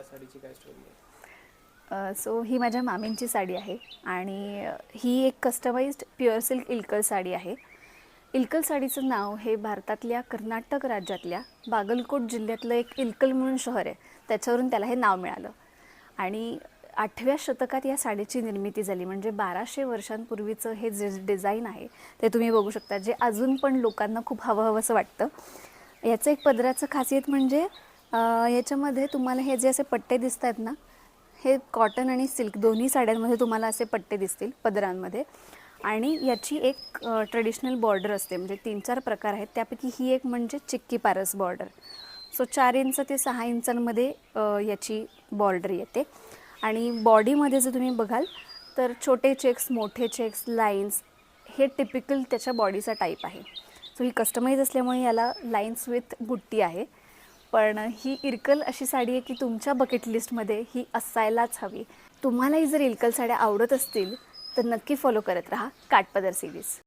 या साडीची काय स्टोरी आहे? सो ही माझ्या मामींची साडी आहे आणि ही एक customised pure silk Ilkal sari आहे. इल्कल साडीचं नाव हे भारतातल्या कर्नाटक राज्यातल्या बागलकोट जिल्ह्यातलं एक इल्कल म्हणून शहर आहे, त्याच्यावरून त्याला हे नाव मिळालं. आणि 8व्या शतकात या साडीची निर्मिती झाली, म्हणजे 1200 वर्षांपूर्वीचं हे जे डिझाईन आहे ते तुम्ही बघू शकता, जे अजून पण लोकांना खूप हवंहवंसं वाटतं. याचं एक पदराचं खासियत म्हणजे याच्यामध्ये तुम्हाला हे जे असे पट्टे दिसत आहेत ना, हे कॉटन आणि सिल्क दोन्ही साड्यांमध्ये तुम्हाला असे पट्टे दिसतील पदरांमध्ये. आणि याची एक ट्रेडिशनल बॉर्डर असते, म्हणजे 3-4 प्रकार आहेत, त्यापैकी ही एक म्हणजे chikki Paras border. So 4 inch ते 6 इंचांमध्ये याची बॉर्डर येते. आणि बॉडीमध्ये जर तुम्ही बघाल तर छोटे चेक्स, मोठे चेक्स, लाईन्स हे टिपिकल त्याच्या बॉडीचा टाईप आहे. सो ही कस्टमाइज असल्यामुळे याला लाईन्स विथ बुट्टी आहे. पण ही इरकल अशी साडी आहे की तुमच्या बकेट लिस्टमध्ये ही असायलाच हवी. तुम्हालाही जर इरकल साड्या आवडत असतील तर नक्की फॉलो करत राहा काठपदर सिरीज.